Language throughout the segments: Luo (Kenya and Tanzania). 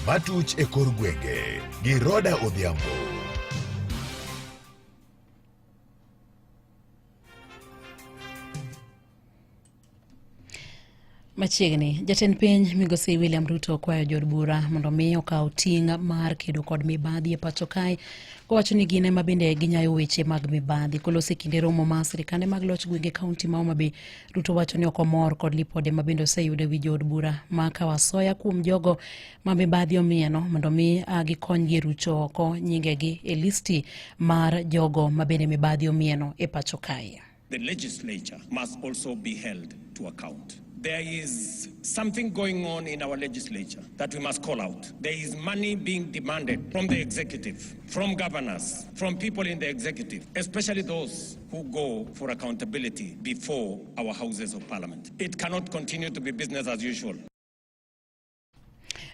Matuch e kor gwenge gi Roda Odhiambo. Machiegni, jatend piny Migosi William Ruto kwayo jod bura mondo mi okaw ting' mar kedo kod mibadhi e pacho kae, kowacho ni gin ema bende ginyayo weche mag mibadhi. Koloso kinde romo mar sirikande mag loch gwenge kaunti ma Homa Bay, Ruto wacho ni ok omor kod lipode ma bende oseyudo wi jod bura ma kawo asoya kuom jogo ma mibadhi omieno mondo mi gikonygi rucho oko nyingegi e listi mar jogo ma bende mibadhi omieno e pacho kae. The legislature must also be held to account. There is something going on in our legislature that we must call out. There is money being demanded from the executive, from governors, from people in the executive, especially those who go for accountability before our houses of parliament. It cannot continue to be business as usual.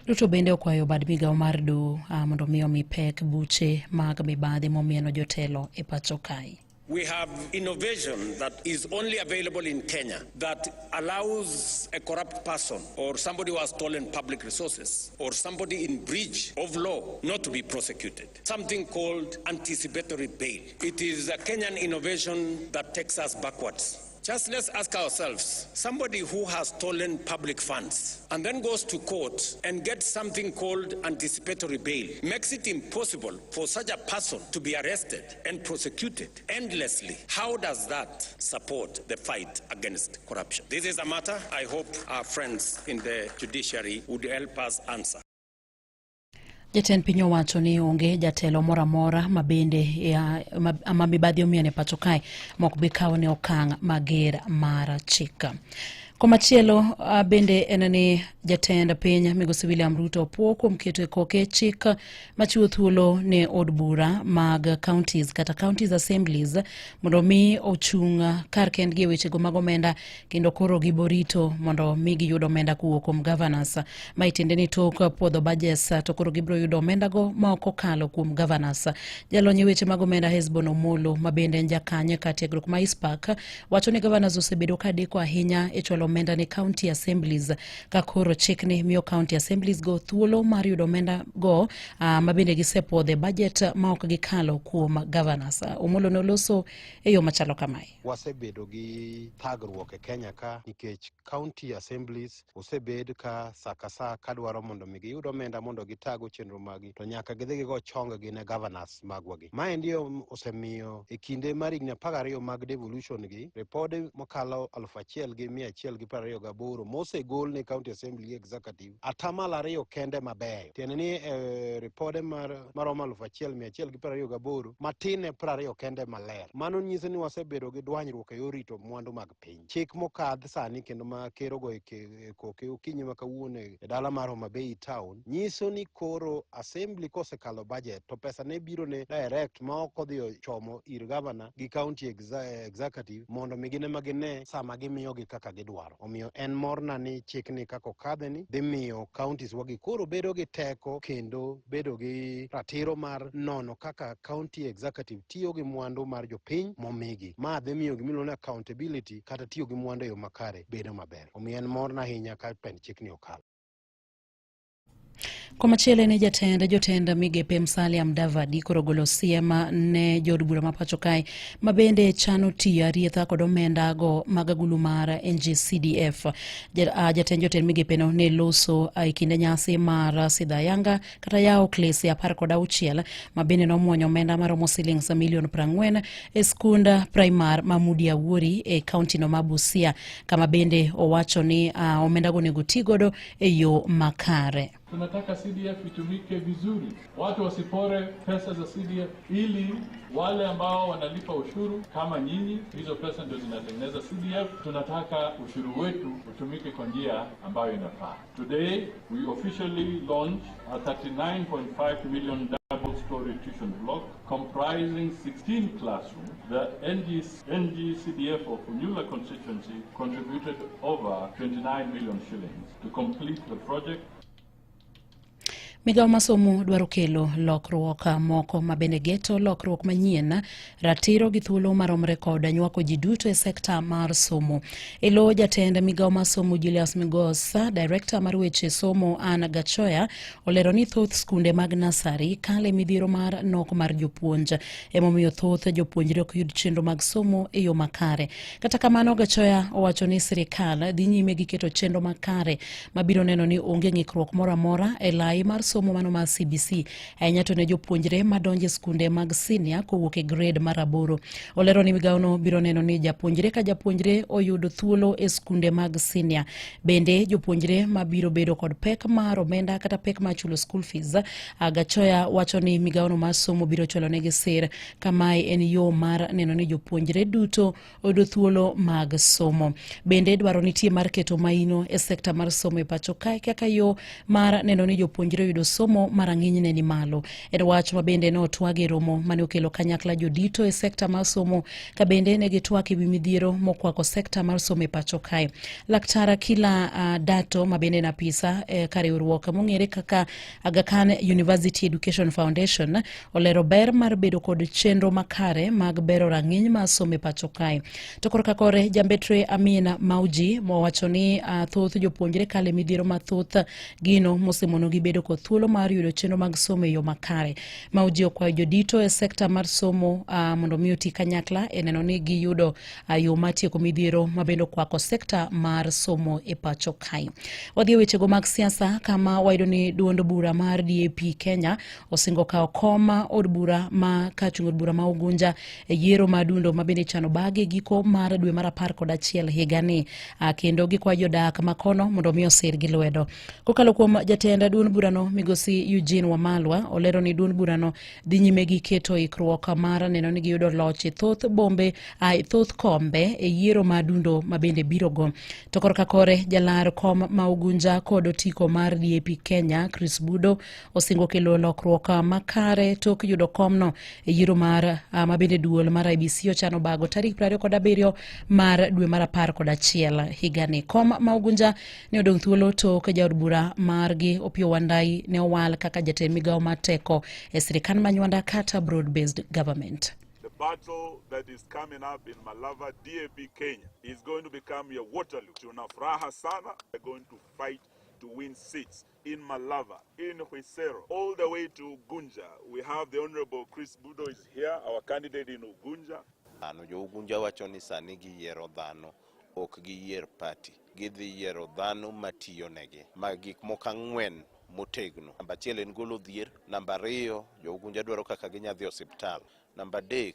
Ruto bende okwayo bad migawo mar doho mondo mi omi pek buche mag mibadhi momieno jotelo e pacho kae. We have innovation that is only available in Kenya that allows a corrupt person or somebody who has stolen public resources or somebody in breach of law not to be prosecuted. Something called anticipatory bail. It is a Kenyan innovation that takes us backwards. Just let's ask ourselves, somebody who has stolen public funds and then goes to court and gets something called anticipatory bail makes it impossible for such a person to be arrested and prosecuted endlessly. How does that support the fight against corruption? This is a matter I hope our friends in the judiciary would help us answer. Jatend piny owacho ni onge jatelo moro amora ma bende ma mibadhi omiene pacho kae mok bi kawo ne okang' mager mar chik. Komachielo bende en ni jatend piny Migosi William Ruto opuo kuom keto e koke chik machiwo thuolo ne od bura mag counties kata counties assemblies mondo mi ochung' kar kendgi e wechego mag omenda kendo koro giborito mondo mi giyud omenda kuwuok kuom governors. Ma itiende ni tok puodho budgets to koro gibiro yudo omenda go ma ok okalo kuom governors. Jalony e weche mag omenda Hesbon Omolo ma bende en jakanye ka tiegruok ma ISPAC wacho ni governors osebedo ka deko ahinya e chwalo omenda ne county assemblies ka koro chik ni miyo county assemblies go thuolo mar yudo omenda go ma bende gisepuodhe budget ma ok gikalo kuom governors. Omolo ne oloso e yo machalo kamae. Wasebedo gi thagruok e Kenya ka nikech county assemblies osebed ka sakasa kadwaro mondo mi giyud omenda mondo gitago chenro magi to nyaka gidhi gigo chong gi ne governors magwagi. Ma ndio osemiyo e kinde mar higni 12 mag devolution gi ripode mokalo 1128 mosegol ne county assembly executive atamalo 2 kende maber. Tiende ni ripode maromo 1128 matine 20 kende maler. Mano nyiso ni wasebedo gi dwanyruok e yor rito mwandu mag piny. Chik mokadh sani kendo ma kero go e koke okinyi ma kawuono e dala mar Homa Bay town nyiso ni koro assembly kosekalo budget to pesa ne biro ne direct ma ok odhi chomo ir governor gi county executive mondo migine magine sama gimiyo gi kaka gidwaro. Omiyo en morna ni chik ni kako kadhe ni dhi miyo counties wagi koro bedo gi teko kendo bedo gi ratiro mar nono kaka county executive tiyo gi mwandu mar jopiny momigi. Ma dhi miyo gimilo na accountability kata tiyo gi mwandu yo makare bedo maber. Omiyo en morna ahinya ka pen chik ni okalo. Komachielo ne jotend migepe Musalia Mudavadi koro golo siem ne jod bura ma pacho kae ma bende chano tiyo arietha kod omenda go mag agulu mar NGCDF. Jatend migepe no ne loso e kinde nyasi mar Sidayanga kata yawo klese 16 ma bende nomuonyo omenda maromo shillings milion 40 e skunda primar ma Mudi Awuori e kaunti no ma Busia, kama bende owacho ni omenda go nego tigodo e yo makare. Tunataka CDF itumike vizuri. Watu wasipore pesa za CDF ili wale ambao wanalipa ushuru kama nyinyi, hizo pesa ndio zinatengeneza CDF. Tunataka ushuru wetu utumike kwa njia ambayo inafaa. Today we officially launch a 39.5 million double-story tuition block comprising 16 classrooms. The NGCDF of Unyula constituency contributed over 29 million shillings to complete the project. Migawo masomo dwaro kelo lokruok moko mabende geto lokruok manyien, ratiro gi thuolo maromre kod nywako ji duto e sekta mar somo. Elo jatend migawo masomo Julius Migosa, director mar weche somo Anna Gachoya, olero ni thoth skunde mag nasari kale midhiero mar nok mar jopuonj. Emomiyo thoth jopuonjre ok yud chenro mag somo e yo makare. Kata kamano, Gachoya owacho ni sirikal dhi nyime gi keto chenro makare mabiro neno ni onge ng'ikruok moro amora e lai mar somo mano mar CBC, ahinya to ne jopuonjre madonjo skunde mag senior kowuok e grade mar 8. Olero ni migawono biro neno ni japuonjre ka japuonjre oyudo thuolo e skunde mag senior. Bende jopuonjre mabiro bedo kod pek mar omenda kata pek mar chulo school fees, Gachoya wacho ni migawono mar somo biro chulo negi sir. Kamae en yo mar neno ni jopuonjre duto oyudo thuolo mag somo. Bende dwaro nitie mar keto maino e sekta mar somo e pacho kae kaka yo mar neno ni jopuonjre yudo somo marang'iny ni malo. En wach ma bende ne otwag e romo mane okelo kanyakla jodito e sekta mar somo, ka bende ne gitwak ewi midhiero mokwako sekta mar somo e pacho kae. Laktar Kila Dato ma bende na apisa kar riwruok mong'ere kaka Aga Khan University Education Foundation olero ber mar bedo kod chenro makare mag bero rang'iny mar somo e pacho kae. To korka kore jambetre Amina Mauji mowacho ni thoth jopuonjre kale midhiero mathoth gino mosemono gi bedo kod thuolo mar yudo chenro mag somo e yo makare. Mauji okwayo jodito e sekta mar somo mondo mi oti kanyakla e neno ni giyudo yo matieko midhiero mabendo kwako sekta mar somo e pacho kae. Wadhi wechego mag siasa kama wayudo ni duond bura mar DAP Kenya osingo kawo koma od bura ma kachung' od bura ma Ugunja e yiero madundo mabende chano bage giko mar dwe mar 11 higani, kendo gikwayo jodak makono mondo mi osir gi lwedo. Kokalo kuom jatend duond burano Migosi Eugene Wamalwa olero ni duond burano dhi nyime gi keto ikruok mar neno ni giyudo loch e thoth kombe e yiero madundo mabende biro go. To korka kore jalar kom ma Ugunja kod otiko mar DAP Kenya Chris Budo osingo kelo lokruok makare tok yudo komno e yiero mar mabende duol mar IBC ochano bago tarik 27 mar dwe mar 11 higani. Kom ma Ugunja ne odong' thuolo tok jaod bura margi Opiyo Wandayi ne owal kaka jatend migawo mar teko e sirikal manywanda kata broad-based government. The battle that is coming up in Malava, DAP Kenya, is going to become a Waterloo. Tunafuraha sana. We're going to fight to win seats in Malava, in Huisero, all the way to Ugunja. We have the Honorable Chris Budo is here, our candidate in Ugunja. Jo Ugunja wacho ni sani giyiero dhano, ok giyier party. Gidhi yiero dhano matiyo negi. Gik moko 4 motegno. Namba 1 en golo dhier. Namba 2 jo Ugunja dwaro kaka ginyadhi osiptal. Namba 3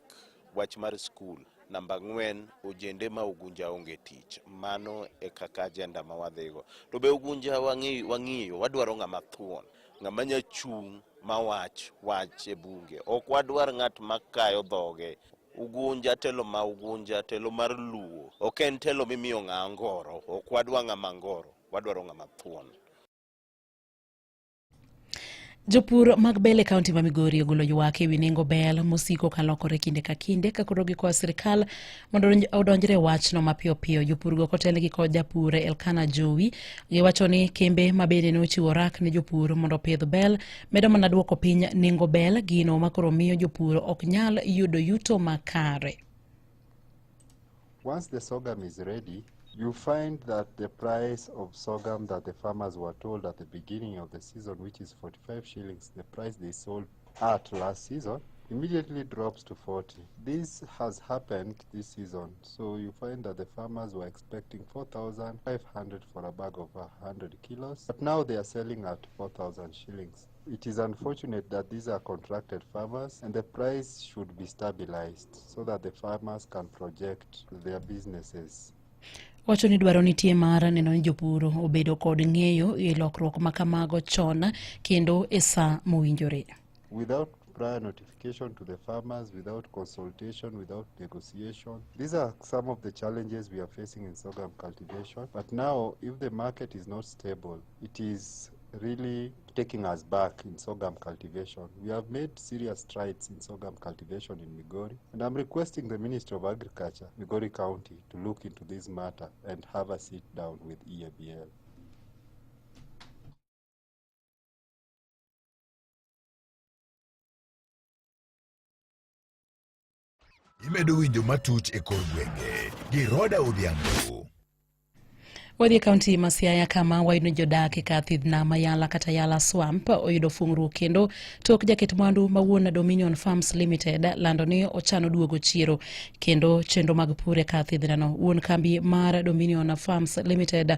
wach mar skul. Namba 4 ojende ma Ugunja onge tich. Mano e kaka agenda ma wadhigo. To be Ugunja wang'iyo wadwaro ng'ama thuon, ng'ama nyachung' ma wach e bunge. Ok wadwar ng'at makayo dhoge. Ugunja telo ma Ugunja telo mar Luo. Ok en telo mimiyo ng'a ngoro. Ok wadwa ng'ama ngoro. Wadwaro ng'ama thuon. Jopur mag bel e kaunti ma Migori ogolo ywak ewi nengo bel mosiko kalokore kinde ka kinde ka koro gikwayo sirikal mondo odonjre wachno mapiyo piyo. Jopur go kotelgi kod japur Elkana Jowi giwacho ni kembe mabende ne ochiwo rak ne jopur mondo pidh bel medo mana duoko piny nengo bel, gino makoro miyo jopur ok nyal yudo yuto makare. Once the sorghum is ready, you find that the price of sorghum that the farmers were told at the beginning of the season, which is 45 shillings, the price they sold at last season, immediately drops to 40. This has happened this season. So you find that the farmers were expecting 4,500 for a bag of 100 kilos, but now they are selling at 4,000 shillings. It is unfortunate that these are contracted farmers, and the price should be stabilized so that the farmers can project their businesses. Wacho ni dwaro nitie mar neno ni jopur obedo kod ng'eyo e lokruok makamago chon kendo e sa mowinjore. Without prior notification to the farmers, without consultation, without negotiation. These are some of the challenges we are facing in sorghum cultivation. But now, if the market is not stable, it is really taking us back in sorghum cultivation. We have made serious strides in sorghum cultivation in Migori, and I'm requesting the Ministry of Agriculture, Migori County, to look into this matter and have a sit down with EABL. Imedo winjo matuch e kor gwenge gi Roda Odhiambo. Wadhi kaunti ma Siaya kama wayudo jodak e kathidhna Mayala kata Yala Swamp oyudo fungruok kendo tok jaket mwandu ma wuon Dominion Farms Limited lando ni ochano duogo chiro kendo chenro mag pur e kathidhnano. Wuon kambi mar Dominion Farms Limited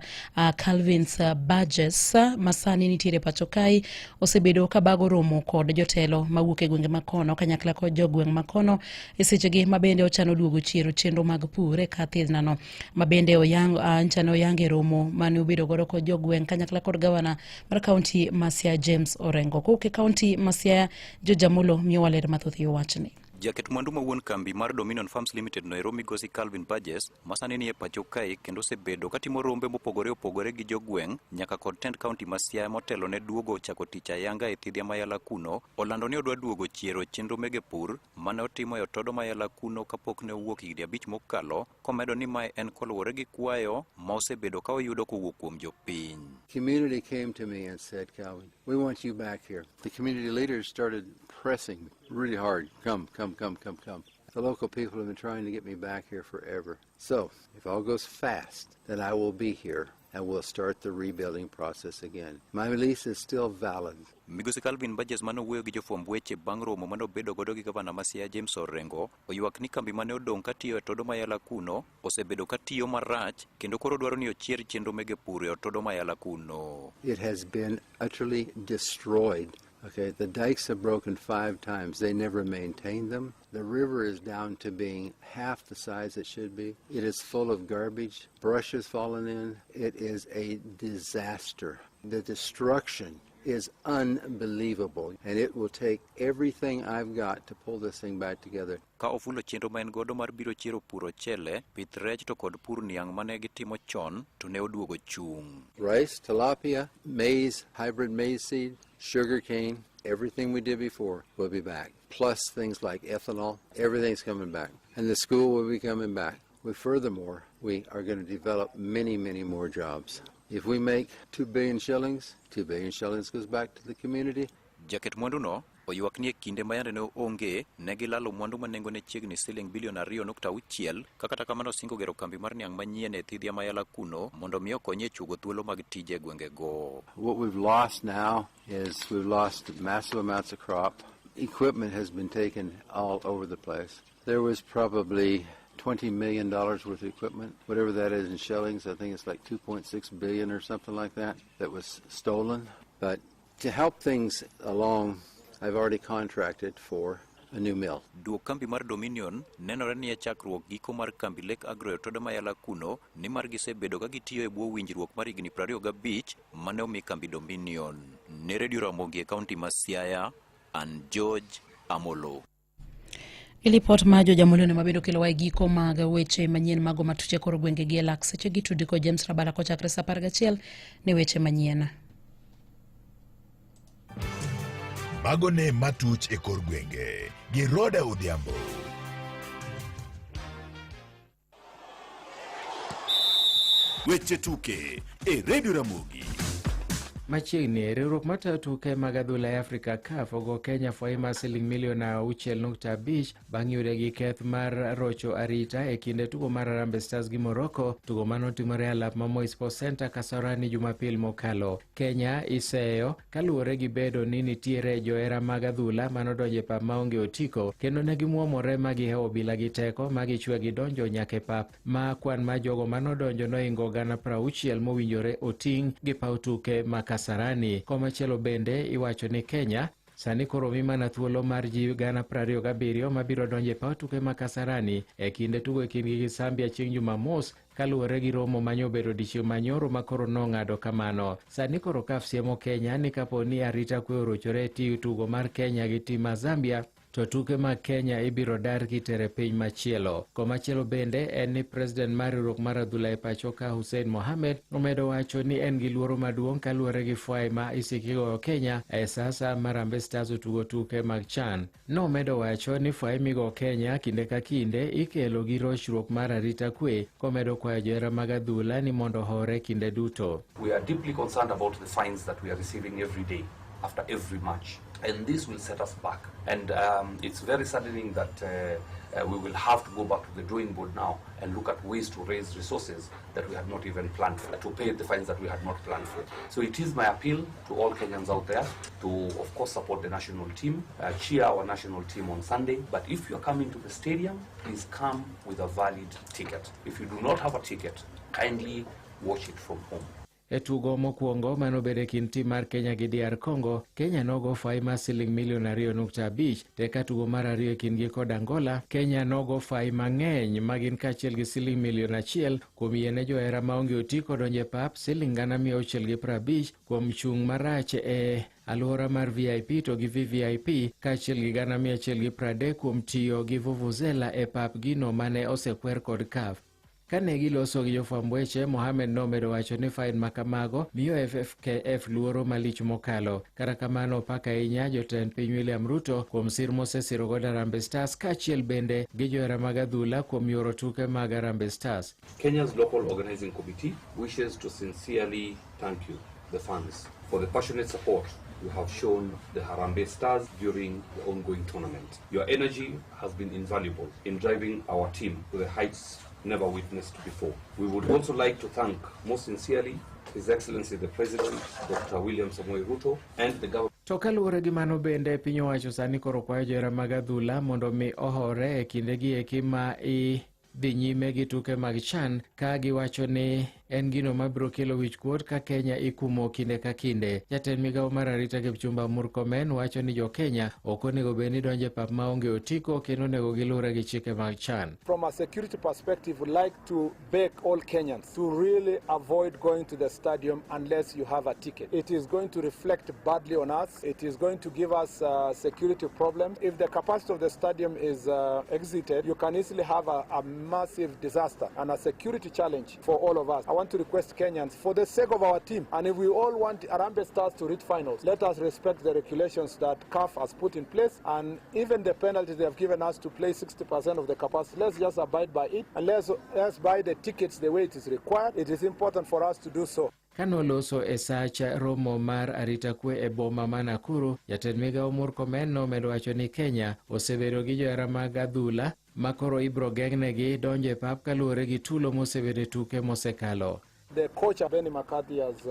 Calvins Burgess masani nitiere pacho kae osebedo ka bago romo kod jotelo mawuok e gwenge makono kanyakla kod jogweng' makono e sechegi mabende ochano duogo chiro chenro mag pur e kathidhnano mabende oyange romo mane obedo godo kod jogweng' kanyakla kod gavana mar kaunti ma Siaya James Orengo. Kowuok kaunti ma Siaya, Jojamulo miyo waler mathoth yo wachni. Jaket mwandu ma wuon kambi mar Dominion Farms Limited Nairobi Migosi Calvin Burgess masani ni e pacho kae kendo osebedo katimo rombe mopogore opogore gi jogweng' nyaka kod tend kaunti ma Siaya motelo ne duogo chako tich ayanga e thidhia Mayala kuno olando ni odwa duogo chiero chenro mege pur mane otimo e otodo Mayala kuno kapok ne owuok higni 5 mokalo komedo ni mae en koluwore gi kwayo ma osebedo ka oyudo kowuok kuom jopiny. Community came to me and said, Calvin, we want you back here. The community leaders started pressing really hard. Come. The local people have been trying to get me back here forever. So, if all goes fast, then I will be here and we'll start the rebuilding process again. My lease is still valid. Migosi Calvin Burgess mane owuoyo gi jofwamb weche bang' romo mane obedo godo gi gavana ma Siaya James Orengo oywak ni kambi mane odong' katiyo e todo Mayala kuno osebedo katiyo marach kendo koro dwaro ni ochier chenro mege pur e otodo Mayala kuno. It has been utterly destroyed. Okay, the dikes have broken 5 times. They never maintained them. The river is down to being half the size it should be. It is full of garbage. Brush has fallen in. It is a disaster. The destruction is unbelievable, and it will take everything I've got to pull this thing back together. Ka ofulo chenro ma en godo mar biro chiero puro chele, pith rech to kod pur niang' mane gitimo chon to ne oduogo chung. Rice, tilapia, maize, hybrid maize seed, sugar cane, everything we did before will be back. Plus things like ethanol, everything's coming back. And the school will be coming back. Furthermore, we are going to develop many, many more jobs. If we make 2 billion shillings, 2 billion shillings goes back to the community. Jaket mwandu no oywak ni e kinde ma yande ne onge ne gilalo mwandu manengo ne chiegni siling bilion 2.6 kata kamano singo gero kambi mar niang' manyien e thidhia Mayala kuno mondo mi okonye chugo thuolo mag tije gwenge go. What we've lost now is we've lost massive amounts of crop. Equipment has been taken all over the place. There was probably $20 million worth of equipment, whatever that is in shillings. I think it's like 2.6 billion or something like that was stolen. But to help things along, I've already contracted for a new mill. Duo kambi mar Dominion nenore ni e chakruok giko mar kambi Lake Agro e todo Mayala kuno ni mar gisebedo ka gitiyo e bwo winjruok mar higni 25 mane omi kambi Dominion. Ne Radio Ramogi e kaunti ma Siaya, an George Amolo. Ilipot ma Jojamulo ne mabedo kelo giko mag weche manyien mago matuche kor gwenge gi elak seche gi tudiko James Rabala ko chakre sa 11 ne weche manyien. Mago ne matuch e kor gwenge gi Roda Odhiambo. Weche tuke e Radio Ramogi. Machiegni riwruok mar tuke mag adhula e Afrika CAF ogo Kenya fwai mar siling milion 6.5 bang' yude gi keth mar rocho arita e kinde tugo mar Harambee Stars gi Morocco, tugo manotimore e alap ma Moi Sports Center Kasarani Jumapil mokalo. Kenya iseyo kaluwore gi bedo ni nitiere johera mag adhula manodonjo e pap maonge otiko kendo ne gimuomore ma gihewo bila gi teko ma gichwe gidonjo nyaka e pap ma kwan ma jogo manodonjo noingo 60,000 mowinjore oting' gi paw tuke ma Kasarani. Komachielo bende iwacho ni Kenya sani koro mi mana thuolo mar ji 27,000 mabiro donjo e paw tuke ma Kasarani e kinde tugo e kindgi gi Zambia chieng' Jumamos kaluwore gi romo manyobedo odiechieng' manyoro ma koro nong'ado kamano. Sani koro CAF siemo Kenya ni kapo ni arita kwe orochore e tugo mar Kenya gi tim ma Zambia to tuke mag Kenya ibiro dar kitere piny machielo. Komachielo bende en ni President mar riwruok mar adhula e pacho ka Hussein Mohamed omedo wacho ni en gi luoro maduong' kaluwore gi fwai ma isikigo Kenya e sasa mar Harambee Stars otugo tuke mag CHAN. Nomedo wacho ni fwai migo Kenya kinde ka kinde ikelo gi rochruok mar arita kwe, komedo kwayo johera mag adhula ni mondo hore kinde duto. We are deeply concerned about the fines that we are receiving every day after every match. And this will set us back. And it's very saddening that we will have to go back to the drawing board now and look at ways to raise resources that we had not even planned for, to pay the fines that we had not planned for. So it is my appeal to all Kenyans out there to, of course, support the national team, cheer our national team on Sunday. But if you're coming to the stadium, please come with a valid ticket. If you do not have a ticket, kindly watch it from home. E tugo mokwongo manobedo e kind tim mar Kenya gi DR Congo, Kenya nogo fai mar siling milion 2.5. Teka tugo mar ariyo e kindgi kod Angola, Kenya nogo fai mang'eny magin kaachiel gi siling milion 1 kuom yiene johera maonge otiko donje pap, siling 650 kuom chung' marach e alwora mar VIP to gi VVIP, kaachiel gi 130 kuom tiyo gi vuvuzela e pap gino mane osekwer kod CAF. Kane giloso gi jofwamb weche, Mohamed nomedo wacho ni fain makamago miyo FFKF luoro malich mokalo. Kata kamano opako ahinya jotend piny William Ruto kuom sir mosesiro godo Harambee Stars, kaachiel bende gi johera mag adhula kuom yoro tuke mag Harambee Stars. Kenya's local organizing committee wishes to sincerely thank you, the fans, for the passionate support you have shown the Harambee Stars during the ongoing tournament. Your energy has been invaluable in driving our team to the heights never witnessed before. We would also like to thank most sincerely His Excellency the President, Dr. William Samoei Ruto, and the government. To kaluwore gi mano bende, piny owacho sani koro kwayo johera mag adhula mondo mi ohore e kindegi eki ma dhi nyime gi tuke mag CHAN, ka giwacho ni en gino mabiro kelo wichkuot ka Kenya ikumo kinde ka kinde. Jatend migawo mar arita Kipchumba Murkomen wacho ni jo Kenya ok onego bed ni donje pap maonge otiko, kendo onego gilure gi chike mag CHAN. From a security perspective, we'd like to beg all Kenyans to really avoid going to the stadium unless you have a ticket. It is going to reflect badly on us. It is going to give us security problems. If the capacity of the stadium is exited, you can easily have a massive disaster and a security challenge for all of us. I want to request Kenyans, for the sake of our team, and if we all want Harambee Stars to reach finals, let us respect the regulations that CAF has put in place, and even the penalties they have given us to play 60% of the capacity. Let's just abide by it, and let's buy the tickets the way it is required. It is important for us to do so. Kanoloso e sach romo mar arita kwe e boma ma Nakuru, jatend migawo Murkomen nomedo wacho ni Kenya osebedo gi johera mag adhula ma koro ibro geng'negi donjo e pap kaluwore gi tulo mosebedo e tuke mosekalo. The coach, Benny McCarthy, has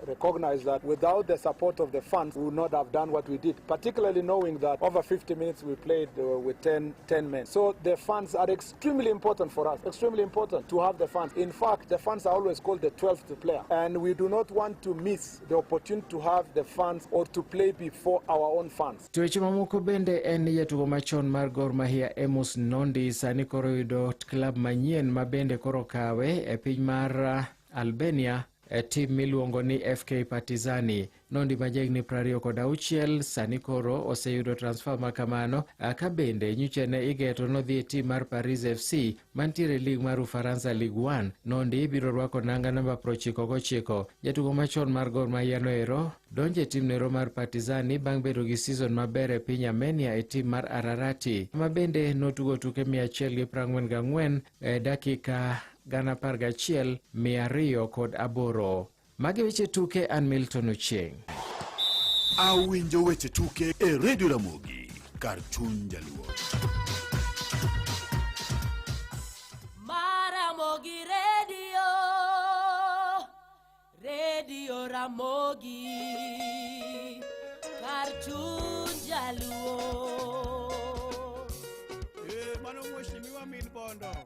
recognized that without the support of the fans, we would not have done what we did, particularly knowing that over 50 minutes we played with 10 men. So the fans are extremely important for us, extremely important to have the fans. In fact, the fans are always called the 12th player, and we do not want to miss the opportunity to have the fans or to play before our own fans. To weche mamoko bende, en jatugo machon mar Gor Mahia Amos Nondi sani koro yudo klab manyien ma bende koro kawe e piny mar Albania, tim miluongo ni FK Partizani. Nondi majegni 26 sani koro oseyudo transfer makamano, ka bende nyichene igeto nodhi e tim mar Paris FC mantiere lig mar Ufaransa Ligue 1. Nondi biro rwako nanga namba 99. Jatugo machon mar Gor Mahia noero donje tim nero mar Partizani bang' bedo gi season maber e piny Armenia e tim mar Ararati, ma bende notugo tuke 144 e dakika 11,208. Magi weche tuke, an Milton Ochieng'. Awinjo weche tuke e Radio Ramogi, kar chuny jaluo. Ramogi Radio Ramogi, kar chuny jaluo. Mano mheshimiwa Min Bondo.